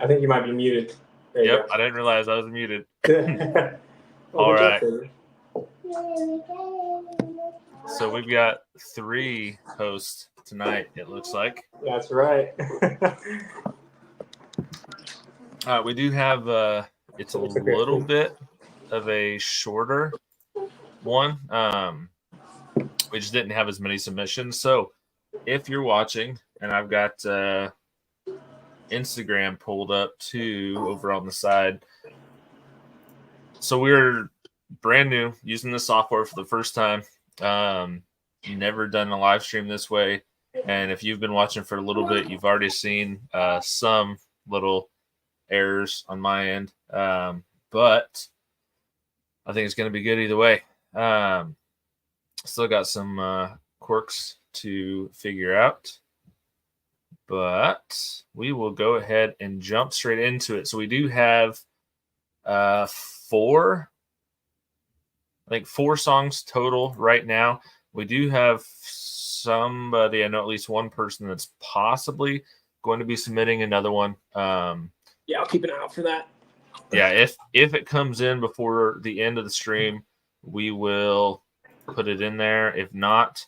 I think you might be muted. There Yep, I didn't realize I was muted. Well, All right. job, so we've got 3 hosts tonight, it looks like. That's right. We do have, it's a little bit of a shorter one. We just didn't have as many submissions. So if you're watching, and I've got Instagram pulled up too over on the side. So we're brand new using the software for the first time. Never done a live stream this way. And if you've been watching for a little bit, you've already seen some little errors on my end. But I think it's going to be good either way. Still got some quirks to figure out. But we will go ahead and jump straight into it. So we do have 4 songs total right now. We do have somebody, I know at least one person that's possibly going to be submitting another one. Yeah, I'll keep an eye out for that. Yeah, if it comes in before the end of the stream, we will put it in there. If not,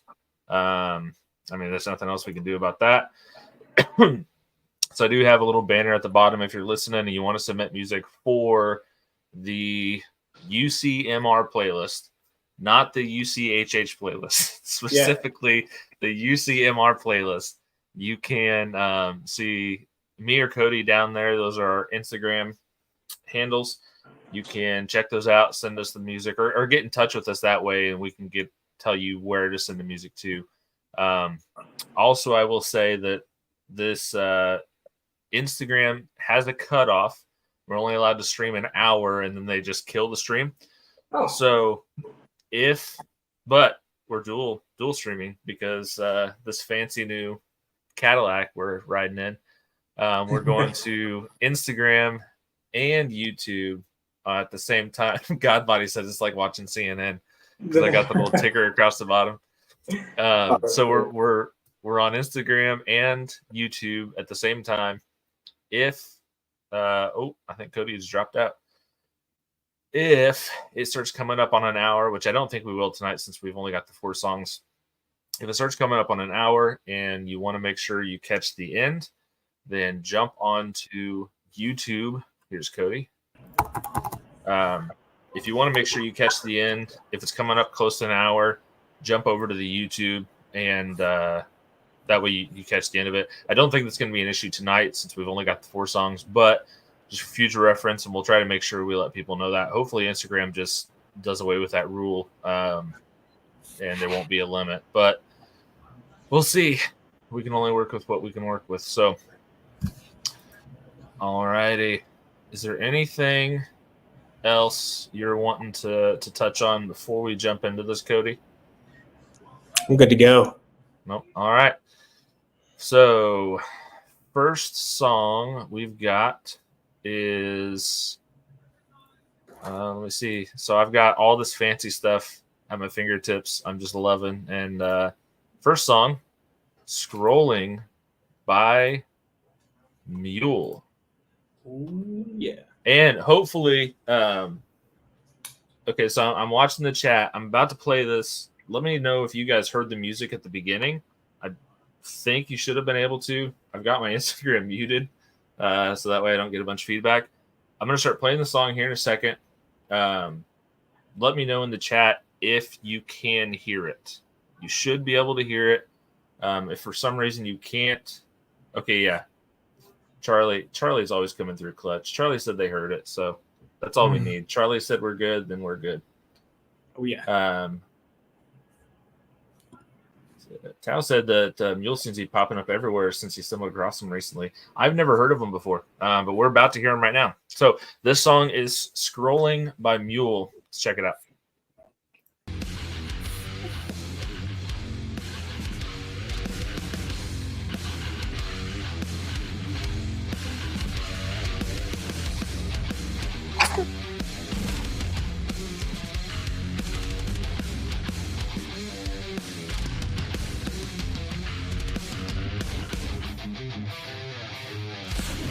there's nothing else we can do about that. So I do have a little banner at the bottom if you're listening and you want to submit music for the UCMR playlist, not the UCHH playlist, specifically the UCMR playlist. You can see me or Cody down there. Those are our Instagram handles. You can check those out, send us the music, or get in touch with us that way, and we can tell you where to send the music to. Also, I will say that this Instagram has a cutoff. We're only allowed to stream an hour, and then they just kill the stream. Oh. So but we're dual streaming because this fancy new Cadillac we're riding in, we're going to Instagram and YouTube at the same time. Godbody says it's like watching CNN because I got the little ticker across the bottom. So we're on Instagram and YouTube at the same time. If I think Cody has dropped out. If it starts coming up on an hour, which I don't think we will tonight since we've only got the 4 songs. If it starts coming up on an hour and you want to make sure you catch the end, then jump onto YouTube. Here's Cody. If you want to make sure you catch the end, if it's coming up close to an hour, jump over to the YouTube and that way you catch the end of it. I don't think that's going to be an issue tonight since we've only got the 4 songs, but just for future reference, and we'll try to make sure we let people know that. Hopefully Instagram just does away with that rule and there won't be a limit. But we'll see. We can only work with what we can work with. So, all righty. Is there anything else you're wanting to touch on before we jump into this, Cody? I'm good to go. Nope. All right. So, first song we've got is let me see. So I've got all this fancy stuff at my fingertips. I'm just loving. And first song, Scrolling by Mule. Ooh, yeah. And hopefully, okay, so I'm watching the chat. I'm about to play this. Let me know if you guys heard the music at the beginning. I think you should have been able to. I've got my Instagram muted, so that way I don't get a bunch of feedback. I'm going to start playing the song here in a second. Let me know in the chat if you can hear it. You should be able to hear it. If for some reason you can't, okay, yeah. Charlie's always coming through clutch. Charlie said they heard it, so that's all we need. Charlie said we're good, then we're good. Oh, yeah. Tao said that Mule seems to be popping up everywhere since he stumbled across him recently. I've never heard of him before, but we're about to hear him right now. So this song is Scrolling by Mule. Let's check it out.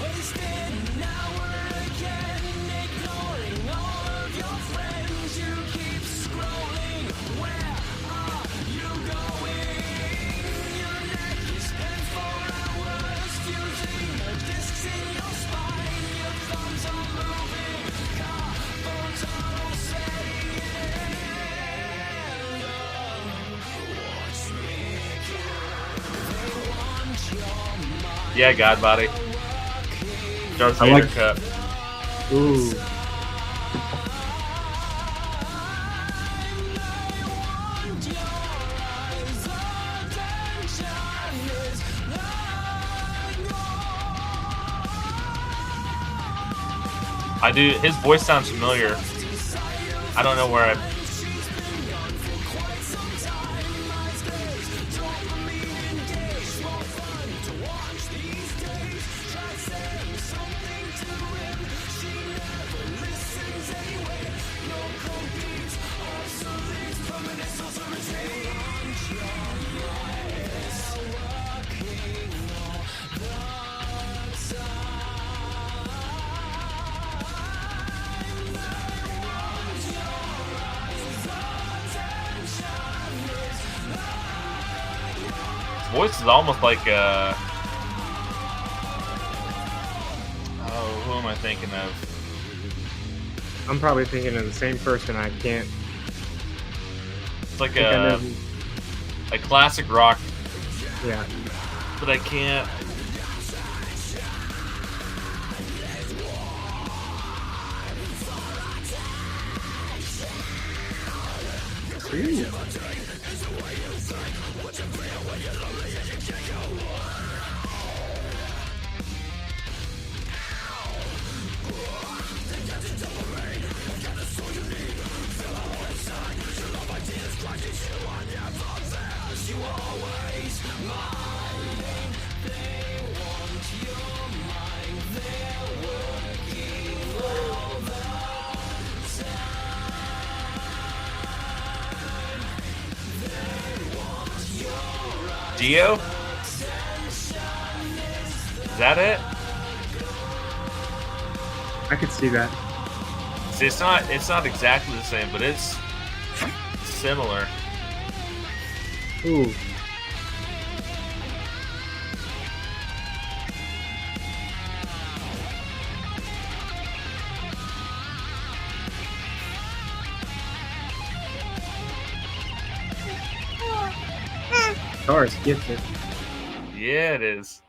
Wasted Yeah, God Body. Darth I Vader like- Cup. Ooh. I do. His voice sounds familiar. I don't know where I. Voice is almost like oh, who am I thinking of? I'm probably thinking of the same person. I can't. It's like think I know a who- classic rock, Yeah. but I can't. Dio? Is that it? I could see that. See, it's not exactly the same, but it's similar. Ooh. Stars gets it. Yeah, it is.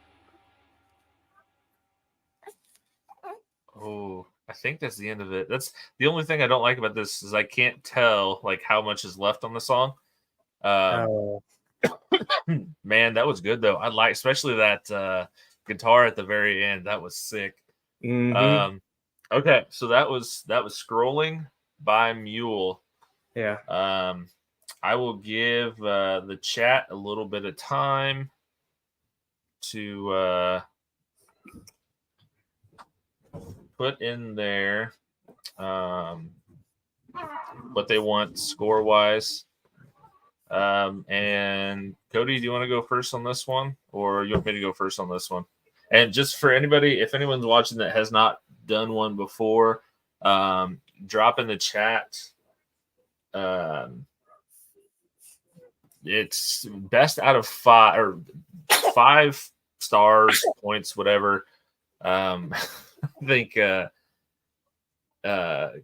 Oh, I think that's the end of it. That's the only thing I don't like about this is I can't tell like how much is left on the song. Oh. Man, that was good though. I like especially that guitar at the very end. That was sick. Mhm. Okay, so that was Scrolling by Mule. Yeah. I will give the chat a little bit of time to put in there what they want score wise. And Cody, do you want to go first on this one, or you want me to go first on this one? And just for anybody, if anyone's watching that has not done one before, drop in the chat. It's best out of 5 or 5 stars, points, whatever. I think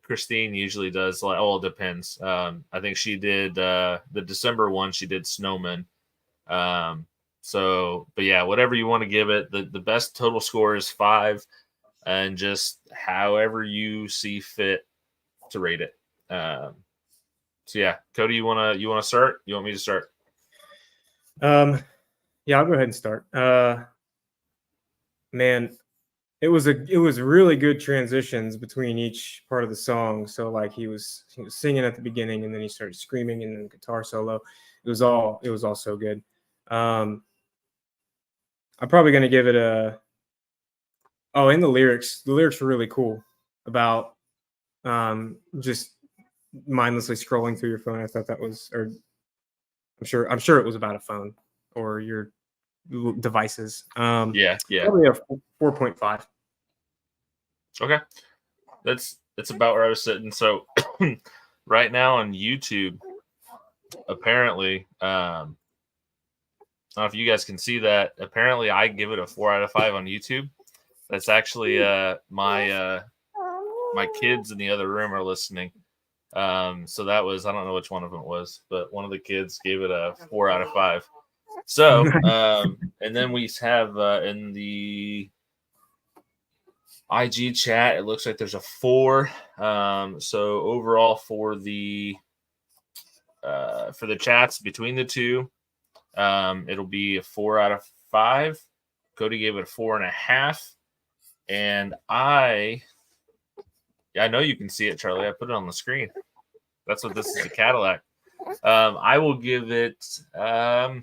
Christine usually does like, oh, it depends. I think she did the December one, she did Snowman. So, but yeah, whatever you want to give it, the best total score is 5, and just however you see fit to rate it. So yeah, Cody, you wanna start? You want me to start? Yeah, I'll go ahead and start. Man, it was really good transitions between each part of the song. So like he was singing at the beginning, and then he started screaming, and then guitar solo. It was all so good. I'm probably gonna give it a. Oh, and the lyrics were really cool about just mindlessly scrolling through your phone. I thought that was, or I'm sure it was about a phone or your devices. Yeah. Probably a 4.5. Okay, that's about where I was sitting. So right now on YouTube, apparently, I don't know if you guys can see that. Apparently, I give it a 4 out of 5 on YouTube. That's actually my kids in the other room are listening. So that was, I don't know which one of them it was, but one of the kids gave it a 4 out of 5. So, and then we have in the IG chat, it looks like there's a 4. So overall for the chats between the two, it'll be a 4 out of 5. Cody gave it a 4.5, and I know you can see it, Charlie. I put it on the screen. That's what this is, a Cadillac. I will give it. I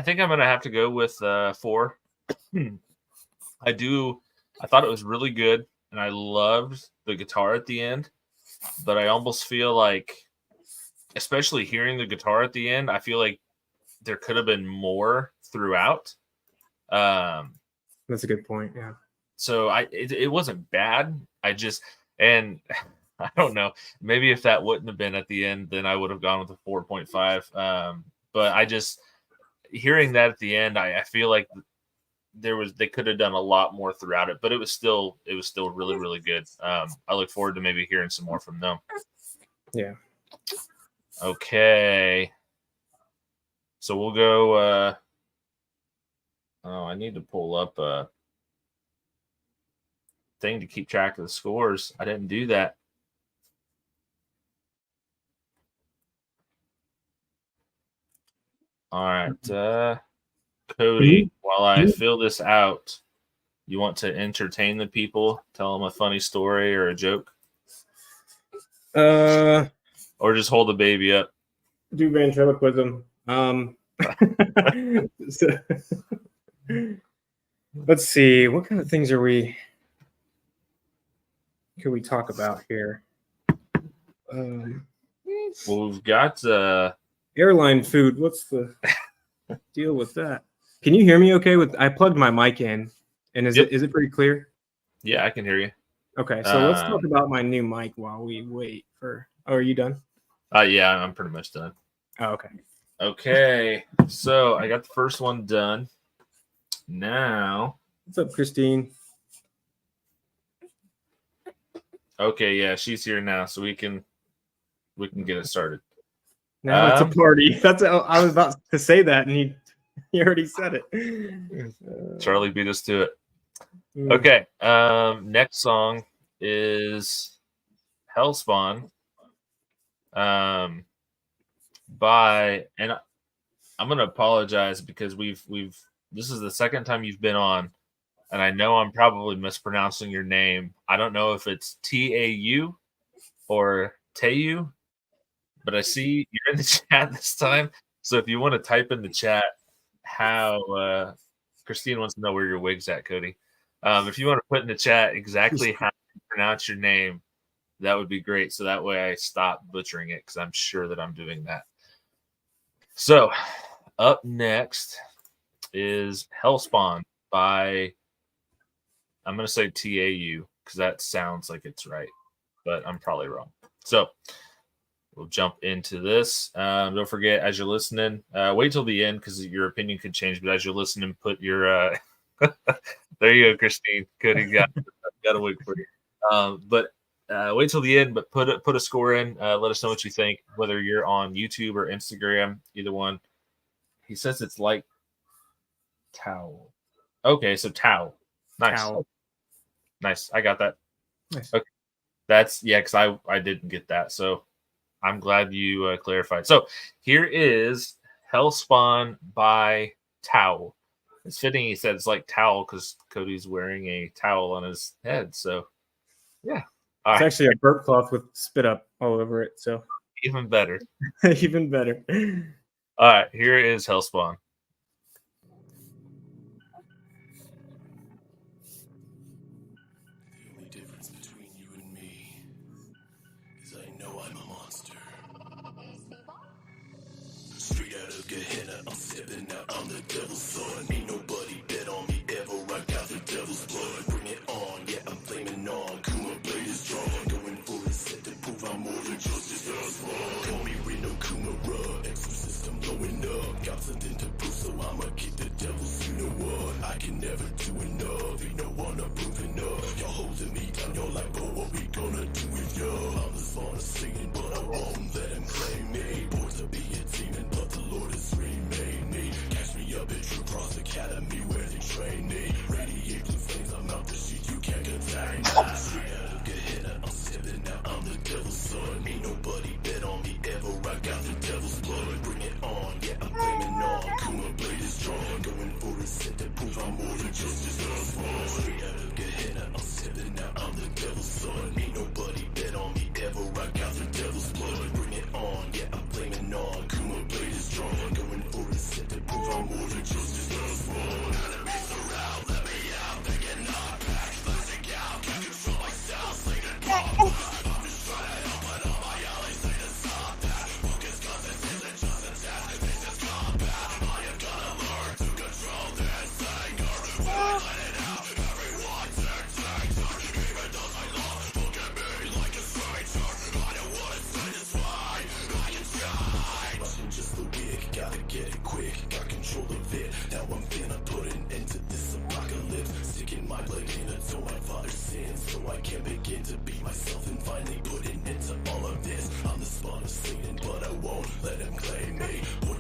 think I'm gonna have to go with 4. I thought it was really good, and I loved the guitar at the end. But I almost feel like, especially hearing the guitar at the end, I feel like there could have been more throughout. That's a good point. Yeah. So it wasn't bad. And I don't know, maybe if that wouldn't have been at the end, then I would have gone with a 4.5. But hearing that at the end, I feel like they could have done a lot more throughout it, but it was still really, really good. I look forward to maybe hearing some more from them. Yeah. Okay. So we'll go. I need to pull up a thing to keep track of the scores. I didn't do that. All right. Cody, while I fill this out, you want to entertain the people? Tell them a funny story or a joke? Or just hold the baby up? Do ventriloquism. Let's see. What kind of things could we talk about here? Well, we've got airline food. What's the deal with that? Can you hear me okay? I plugged my mic in, and is it pretty clear? Yeah, I can hear you. Okay, so let's talk about my new mic while we wait for. Oh, are you done? Yeah, I'm pretty much done. Oh, okay. Okay, so I got the first one done. Now, what's up, Christine? Okay, yeah, she's here now, so we can get it started. Now it's a party. I was about to say that, and he already said it. Charlie beat us to it. Okay, next song is Hellspawn. And I'm gonna apologize because this is the second time you've been on, and I know I'm probably mispronouncing your name. I don't know if it's Tau or Tau, but I see you're in the chat this time. So if you want to type in the chat how Christine wants to know where your wig's at, Cody. If you want to put in the chat exactly how to pronounce your name, that would be great. So that way I stop butchering it, because I'm sure that I'm doing that. So up next is Hellspawn by, I'm going to say TAU, because that sounds like it's right, but I'm probably wrong. So we'll jump into this. Don't forget, as you're listening, wait till the end, because your opinion could change, but as you're listening, put your there you go, Christine. Cody got a wig for you. But wait till the end, but put a score in. Let us know what you think, whether you're on YouTube or Instagram, either one. He says it's like Tau. Okay, so Tau. Nice. Tau. Nice. I got that. Nice. Okay. That's, yeah, because I didn't get that. So I'm glad you clarified. So here is Hellspawn by Tau. It's fitting he said it's like towel, because Cody's wearing a towel on his head. So, yeah. It's actually a burp cloth with spit up all over it. So even better. Even better. All right, here is Hellspawn. The only difference between you and me is I know I'm a monster. Straight out of Gehenna, I'm stepping out on the devil's son. Ain't nobody bet on me ever. I got the devil's blood. Bring it on, yeah, I'm flaming on. Kuma blade is drawn, going full set to prove I'm more than just this Hellspawn. Call me Reno Kumara, exorcist, I'm blowing up. Got something to prove.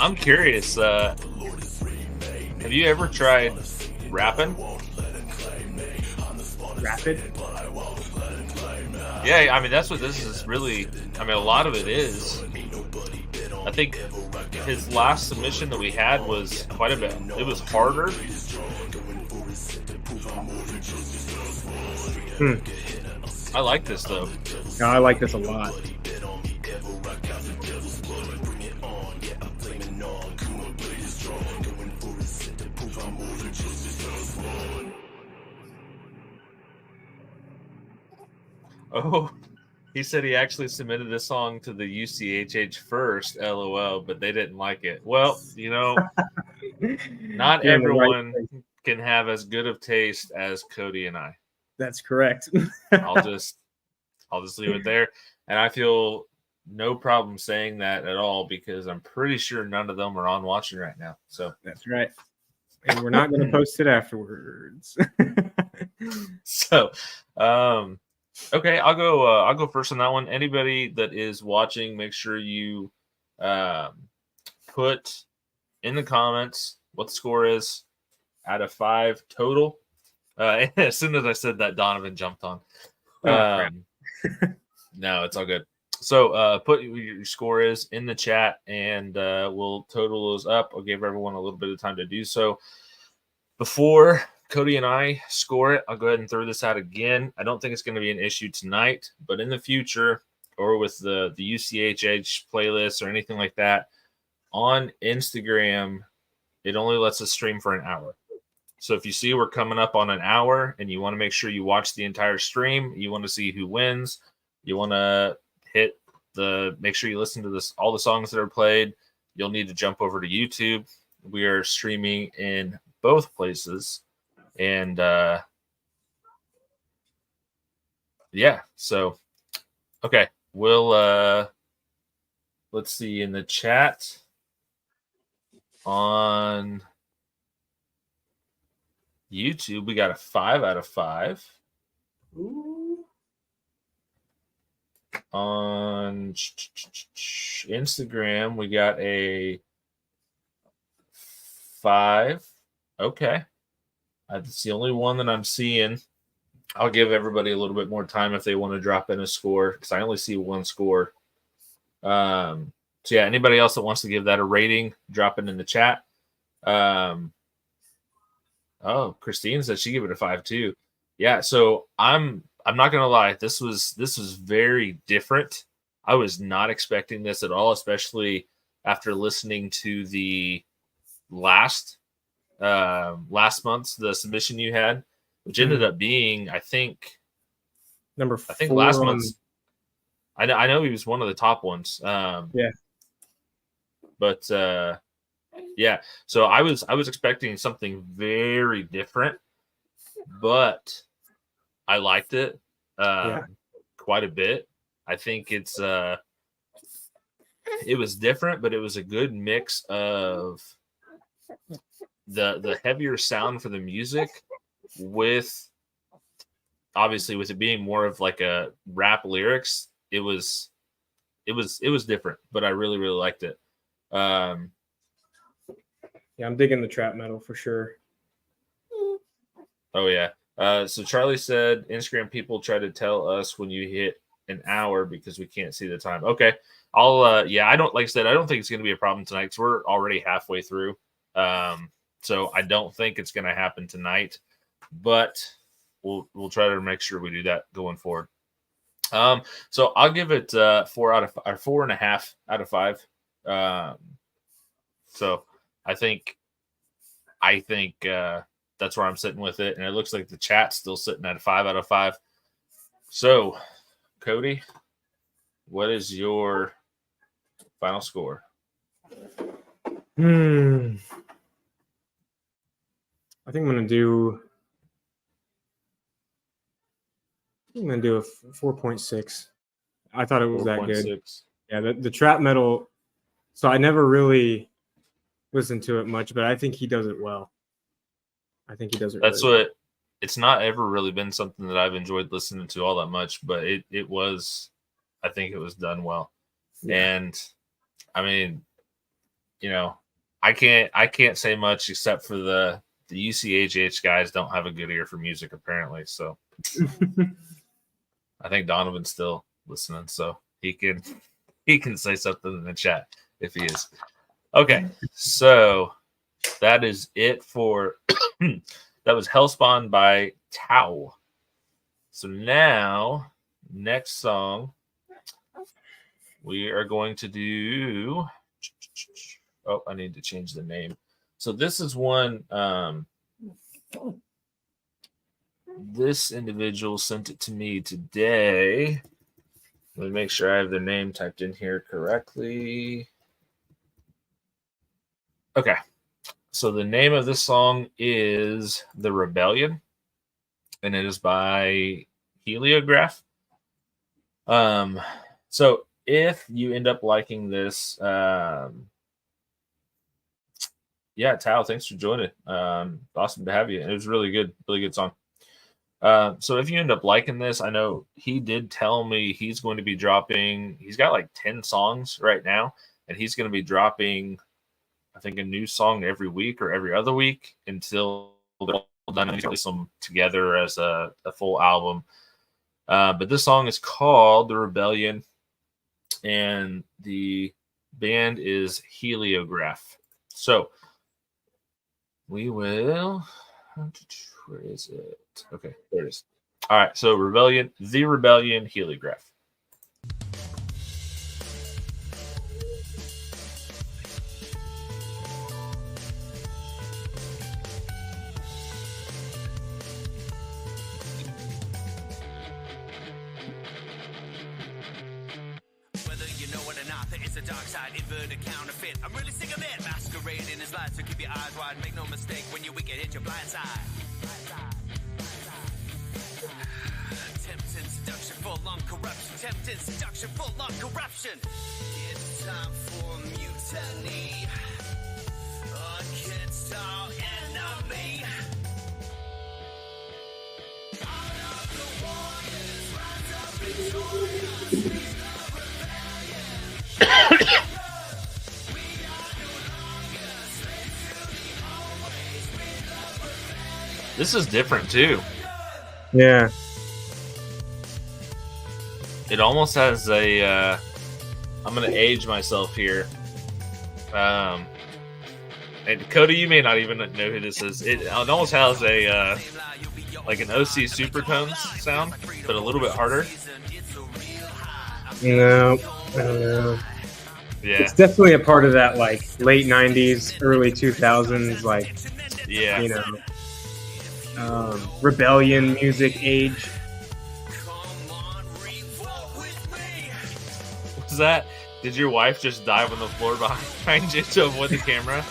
I'm curious. Have you ever tried rapping? Rapid. Yeah, I mean that's what this is really. I mean, a lot of it is. I think his last submission that we had was quite a bit. It was harder. I like this though. No, I like this a lot. Oh, he said he actually submitted this song to the UCHH first, LOL, but they didn't like it. Well, not You're in the right everyone place. can have as good of taste as Cody and I. That's correct. I'll just leave it there. And I feel no problem saying that at all because I'm pretty sure none of them are on watching right now. So That's right. And we're not going to post it afterwards. So, okay, I'll go first on that one. Anybody that is watching, make sure you put in the comments what the score is out of 5 total. As soon as I said that, Donovan jumped on. Crap. No, it's all good. So put your score is in the chat, and we'll total those up. I'll give everyone a little bit of time to do so. Before Cody and I score it, I'll go ahead and throw this out again. I don't think it's going to be an issue tonight, but in the future, or with the UCHH playlist or anything like that, on Instagram, it only lets us stream for an hour. So if you see we're coming up on an hour and you want to make sure you watch the entire stream, you want to see who wins, you want to make sure you listen to all the songs that are played, you'll need to jump over to YouTube. We are streaming in both places. And yeah, so okay, we'll let's see in the chat on YouTube, we got a 5 out of 5. Ooh. On Instagram, we got a 5. Okay. That's the only one that I'm seeing. I'll give everybody a little bit more time if they want to drop in a score because I only see one score. So yeah, anybody else that wants to give that a rating, drop it in the chat. Oh, Christine said she gave it a 5 too. Yeah, so I'm not gonna lie, this was very different. I was not expecting this at all, especially after listening to the last month's the submission you had, which ended up being, I think last month's. I know he was one of the top ones. Yeah. But yeah, so I was expecting something very different, but I liked it quite a bit. I think it was different, but it was a good mix of the heavier sound for the music with obviously with it being more of like a rap lyrics. It was different, but I really, really liked it. Yeah, I'm digging the trap metal for sure. Oh yeah. So Charlie said Instagram people try to tell us when you hit an hour because we can't see the time. Okay. I'll I don't think it's gonna be a problem tonight because we're already halfway through. So I don't think it's gonna happen tonight, but we'll try to make sure we do that going forward. So I'll give it 4.5 out of 5. So I think that's where I'm sitting with it, and it looks like the chat's still sitting at a 5 out of 5. So, Cody, what is your final score? I think I'm gonna do a 4.6. I thought it was that good. 4.6. Yeah, the trap metal. So I never really listened to it much, but I think he does it well. I think he does it. That's really what. It's not ever really been something that I've enjoyed listening to all that much, but it was. I think it was done well, Yeah. and I mean, I can't say much except for the UCHH guys don't have a good ear for music apparently. So I think Donovan's still listening, so he can say something in the chat if he is. Okay, so that is it for that was Hellspawn by Tau. So now, next song, we are going to do. Oh, I need to change the name. So this is one. This individual sent it to me today. Let me make sure I have their name typed in here correctly. Okay. So the name of this song is The Rebellion, and it is by Heliograph. So if you end up liking this, yeah, Tal, thanks for joining. Awesome to have you. It was really good song. So if you end up liking this, I know he did tell me he's going to be dropping, he's got like 10 songs right now, and he's going to be dropping, I think, a new song every week or every other week until they're all done and release them together as a full album. But this song is called The Rebellion, and the band is Heliograph. So we will, where is it? Okay, there it is. All right, so Rebellion, The Rebellion, Heliograph. Whether you know it or not, there is a dark side, inverted counterfeit. I'm really sick of it, masquerading as light, so keep your eyes wide. Make no mistake, when you're wicked, hit your blind side. Tempting seduction, full on corruption. Tempting seduction, full on corruption. It's time for mutiny against our enemy. Out of the warriors, rise up victorious. This is different too. Yeah. It almost has a. I'm going to age myself here. And Cody, you may not even know who this is. It almost has a like an OC Supertones sound, but a little bit harder. No, I don't know. Yeah, It's definitely a part of that like late '90s, early 2000s, like yeah. Rebellion music age. Was that? Did your wife just dive on the floor behind you to avoid the camera?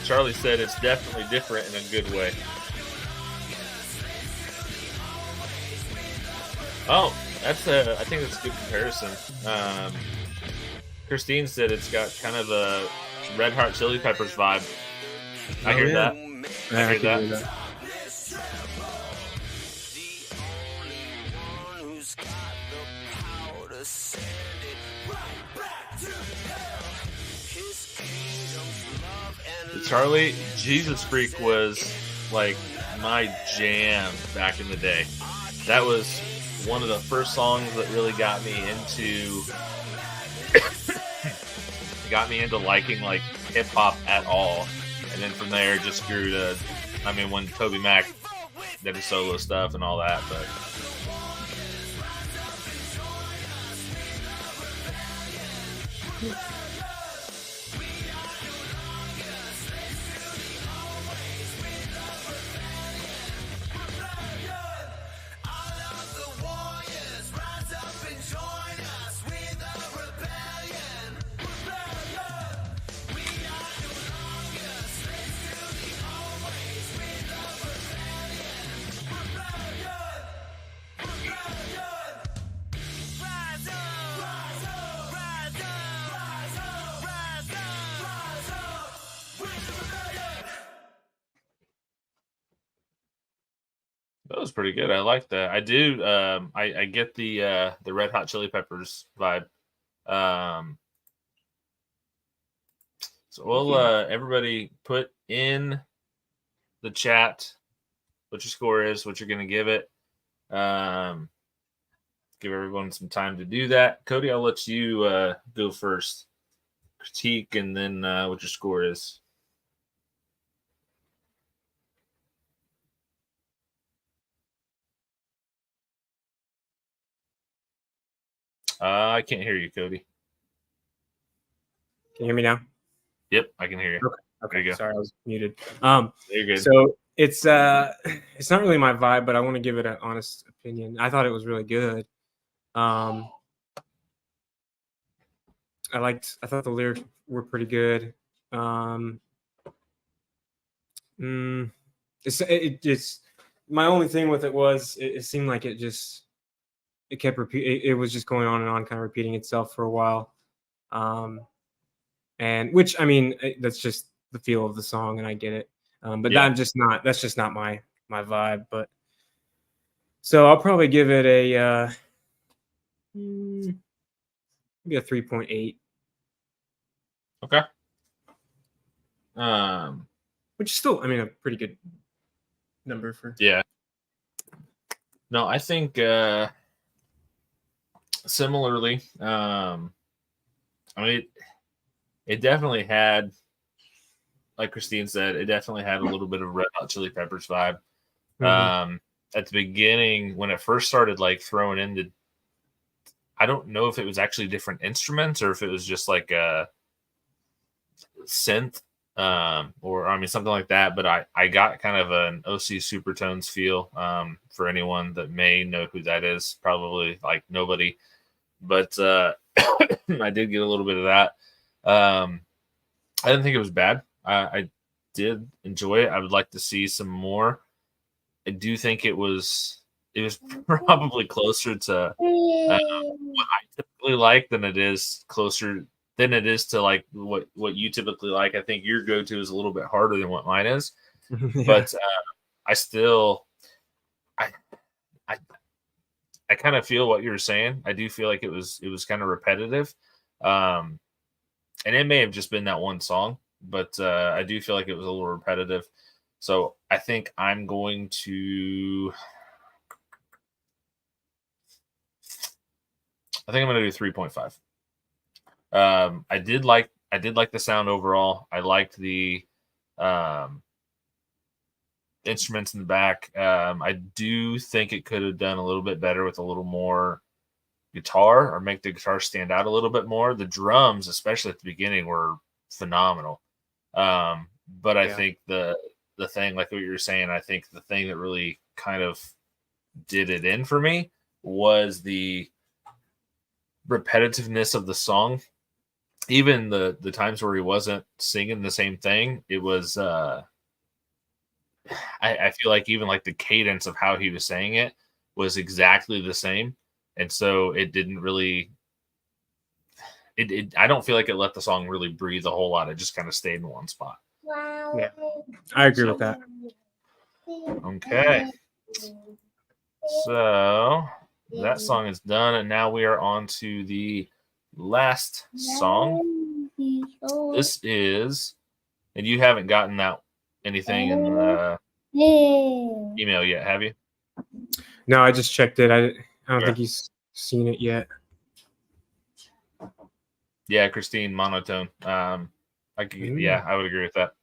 Charlie said it's definitely different in a good way. Oh, I think that's a good comparison. Christine said it's got kind of a Red Hot Chili Peppers vibe. I hear that. I hear that. Charlie, Jesus Freak was like my jam back in the day. That was one of the first songs that really got me into liking like hip hop at all. And then from there it just grew to, I mean, when Toby Mac did his solo stuff and all that, but was pretty good. I like that. I do. I get the Red Hot Chili Peppers vibe. So we'll everybody put in the chat what your score is, what you're going to give it. Give everyone some time to do that. Cody, I'll let you go first. Critique and then what your score is. I can't hear you, Cody. Can you hear me now? Yep, I can hear you. Okay. There you go. Sorry, I was muted. You're good. So it's not really my vibe, but I want to give it an honest opinion. I thought it was really good. I thought the lyrics were pretty good. It's my only thing with it was it seemed like it kept it was just going on and on, kind of repeating itself for a while. And which, I mean, that's just the feel of the song, and I get it. But that's just not my vibe. But so I'll probably give it a maybe a 3.8. Okay. Which is still, I mean, a pretty good number for. Yeah. No, I think similarly. I mean, it definitely had, like Christine said, it definitely had a little bit of Red Hot Chili Peppers vibe. Mhm. At the beginning, when it first started, like throwing in I don't know if it was actually different instruments or if it was just like a synth, or I mean something like that. But I got kind of an OC Supertones feel. For anyone that may know who that is, probably like nobody. But I did get a little bit of that. I didn't think it was bad. I did enjoy it. I would like to see some more. I do think it was probably closer to what I typically like than it is to like what you typically like. I think your go-to is a little bit harder than what mine is. Yeah. But I kind of feel what you're saying. I do feel like it was kind of repetitive. And it may have just been that one song, but I do feel like it was a little repetitive. So I think I'm going to do 3.5. I did like the sound overall. I liked the instruments in the back. I do think it could have done a little bit better with a little more guitar, or make the guitar stand out a little bit more. The drums, especially at the beginning, were phenomenal. But I think the thing, like what you were saying, I think the thing that really kind of did it in for me was the repetitiveness of the song. Even the times where he wasn't singing the same thing, it was I feel like even like the cadence of how he was saying it was exactly the same. And so it didn't really I don't feel like it let the song really breathe a whole lot. It just kind of stayed in one spot. Yeah, I agree with that. Okay. So that song is done, and now we are on to the last song. This is, and you haven't gotten anything in the email yet, have you? No, I just checked it. I don't think he's seen it yet. Yeah, Christine, monotone. I would agree with that.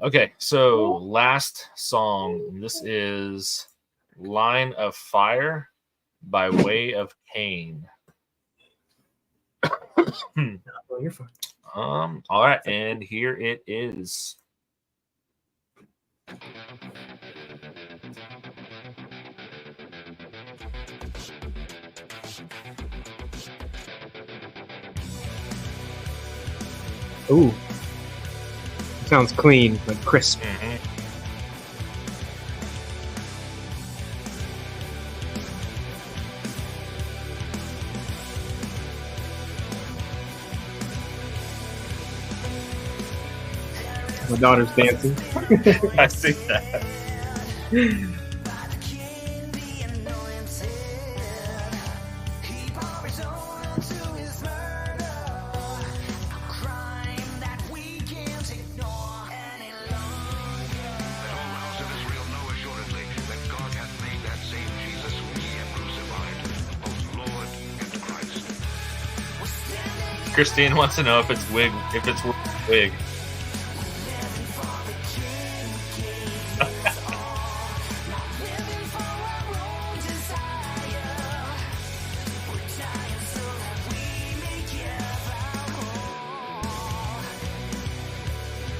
Okay, so last song. This is Line of Fire by Way of Cain. Oh, you're fine. All right, and here it is. Ooh. Sounds clean, like crisp. Mm-hmm. My daughter's dancing. I see that. Christine wants to know if it's wig. Wig.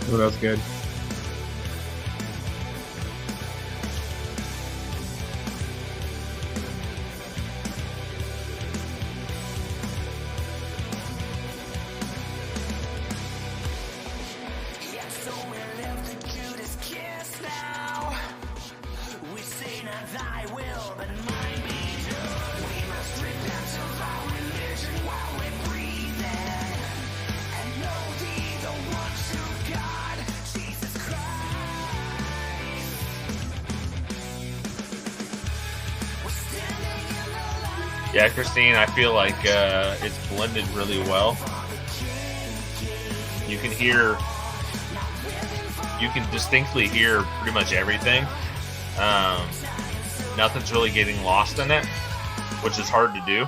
Oh, that was good. Yeah, Christine, I feel like it's blended really well. You can distinctly hear pretty much everything. Nothing's really getting lost in it, which is hard to do.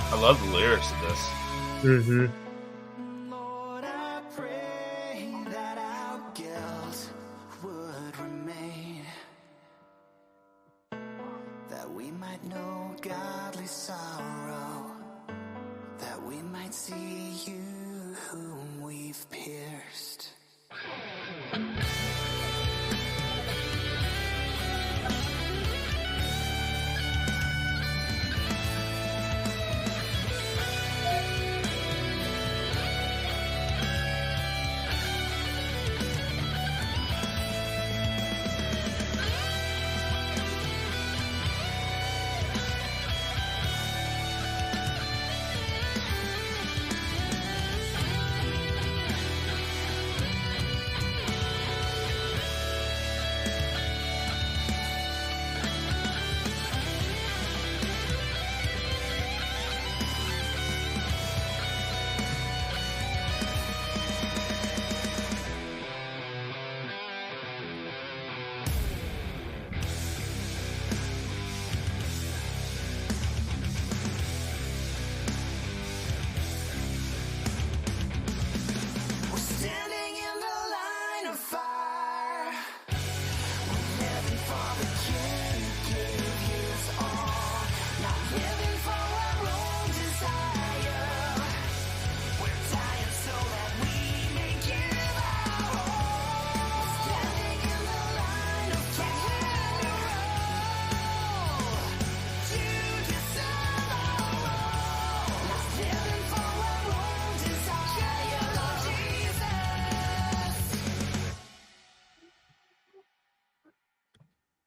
I love the lyrics of this. Mm-hmm. Lord, I pray that our guilt would remain, that we might know godly sorrow, that we might see you whom we've pierced.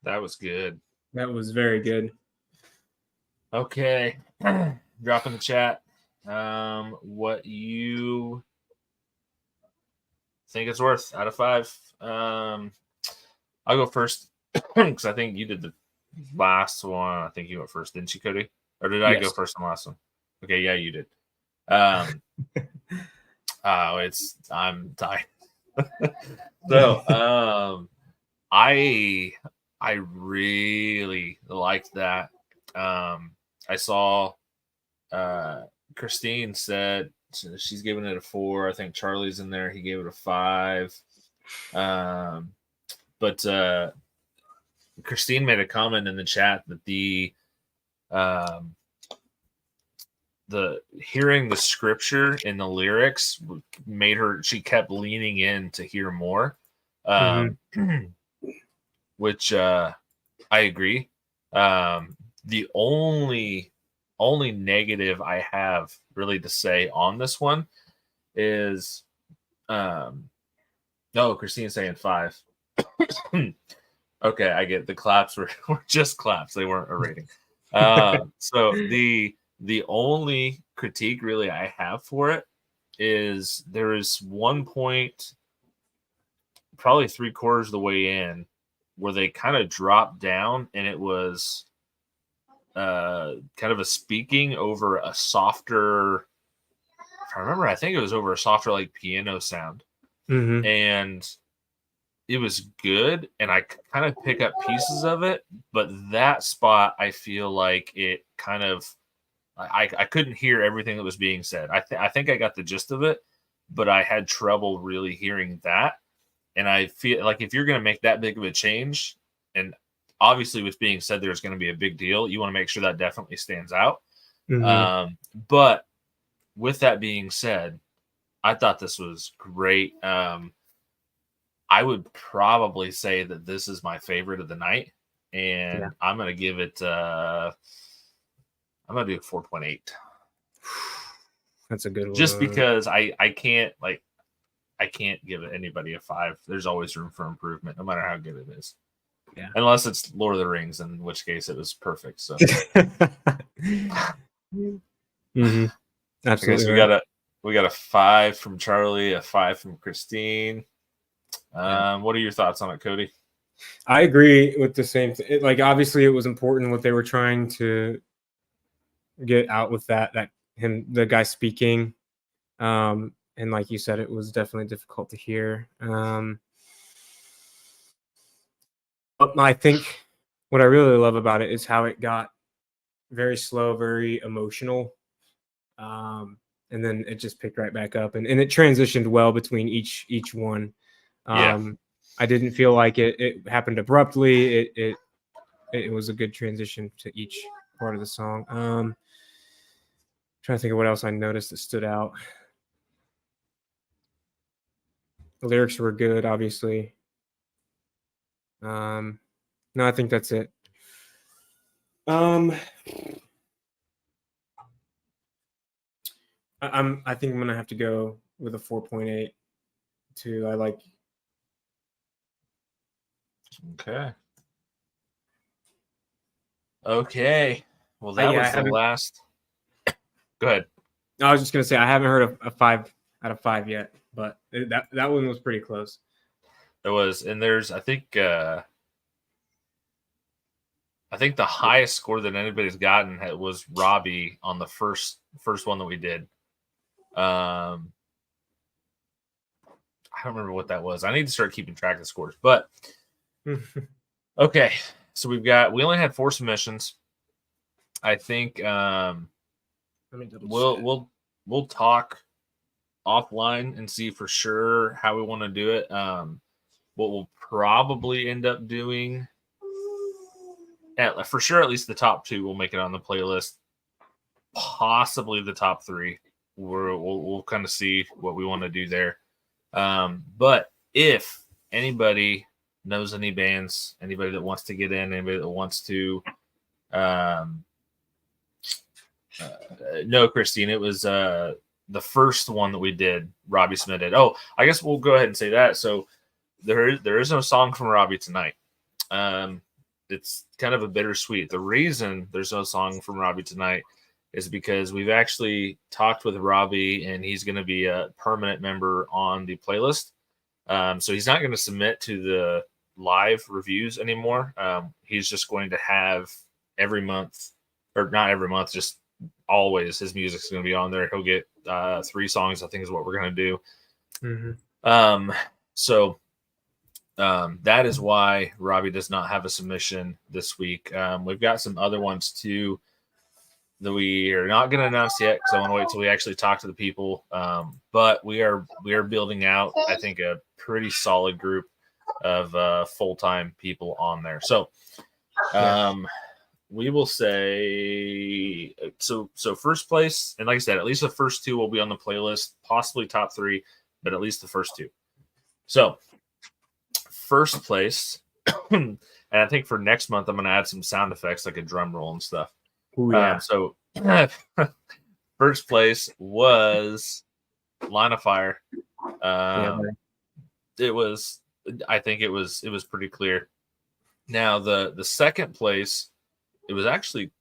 That was good. That was very good. Okay. Drop in the chat what you think it's worth out of 5. I'll go first because I think you did the last one. I think you went first, didn't you, Cody? Or did I go first on the last one? Okay, yeah, you did. I'm tired. So I really liked that. I saw Christine said So she's giving it a 4. I think Charlie's in there. He gave it a 5. But Christine made a comment in the chat that the hearing the scripture in the lyrics made her, she kept leaning in to hear more, which I agree. The only negative I have really to say on this one is no, Christine's saying 5. Okay, I get the claps were just claps, they weren't a rating. So the only critique really I have for it is there is one point, probably 3/4 of the way in, where they kind of dropped down, and it was kind of a speaking over a softer, if I remember, I think it was over a softer like piano sound. And it was good, and I kind of pick up pieces of it, but that spot I feel like it kind of I couldn't hear everything that was being said. I think I got the gist of it, but I had trouble really hearing that. And I feel like if you're going to make that big of a change, and obviously with being said there's going to be a big deal, you want to make sure that definitely stands out. But with that being said, I thought this was great. I would probably say that this is my favorite of the night, and I'm going to give it I'm going to do a 4.8. That's a good one. Just because I can't give it anybody a 5. There's always room for improvement, no matter how good it is. Yeah. Unless it's Lord of the Rings, in which case it was perfect. So Absolutely. We got a 5 from Charlie, a 5 from Christine. What are your thoughts on it, Cody? I agree with the same thing. Like, obviously it was important what they were trying to get out with the guy speaking. And like you said, it was definitely difficult to hear. But I think what I really love about it is how it got very slow, very emotional. And then it just picked right back up, and it transitioned well between each one. I didn't feel like it happened abruptly. It was a good transition to each part of the song. Trying to think of what else I noticed that stood out. The lyrics were good, obviously. No, I think that's it. I think I'm gonna have to go with a 4.8 too. I like. Okay. Well, that was the last. Go ahead. I was just gonna say I haven't heard a 5 out of 5 yet, but that one was pretty close. It was, and there's I think the highest score that anybody's gotten was Robbie on the first one that we did. I don't remember what that was. I need to start keeping track of scores. But okay, so we only had 4 submissions. I think we'll talk offline and see for sure how we want to do it. What we'll probably end up doing, for sure, at least the top 2 will make it on the playlist. Possibly the top 3. We'll kind of see what we want to do there. But if anybody knows any bands, anybody that wants to get in, anybody that wants to, no, Christine, it was the first one that we did. Robbie submitted. Oh, I guess we'll go ahead and say that. So there is no song from Robbie tonight. It's kind of a bittersweet. The reason there's no song from Robbie tonight is because we've actually talked with Robbie, and he's going to be a permanent member on the playlist. So he's not going to submit to the live reviews anymore. He's just going to have every month, or not every month, just always his music's going to be on there. He'll get 3 songs, I think is what we're going to do. So that is why Robbie does not have a submission this week. We've got some other ones too. that we are not going to announce yet because I want to wait till we actually talk to the people. But we are building out, I think, a pretty solid group of full-time people on there. So we will say so first place, and like I said, at least the first two will be on the playlist, possibly top three, but at least the first two. So first place, and I think for next month I'm going to add some sound effects like a drum roll and stuff. Ooh, yeah. So first place was Line of Fire. It was, I think it was pretty clear. Now the second place, it was actually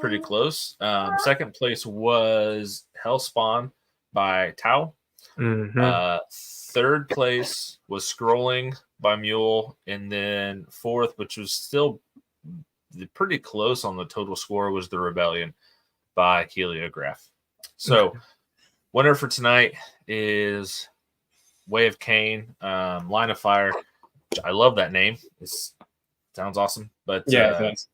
pretty close. Second place was Hellspawn by Tau. Mhm. Third place was Scrolling by Mule, and then fourth, which was still pretty close on the total score, was The Rebellion by Heliograph. So winner for tonight is Way of Cain, Line of Fire. I love that name. It sounds awesome. But Yeah, it does.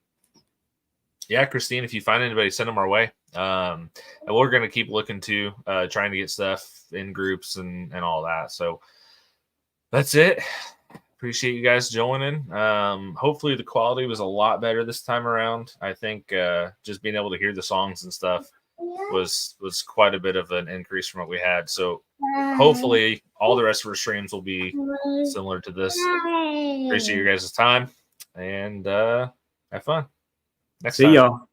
yeah, Christine, if you find anybody, send them our way. And we're going to keep looking to trying to get stuff in groups and all that. So that's it. Appreciate you guys joining. Hopefully the quality was a lot better this time around. I think just being able to hear the songs and stuff was quite a bit of an increase from what we had. So hopefully all the rest of our streams will be similar to this. Appreciate your guys' time and have fun. Next See time. y'all.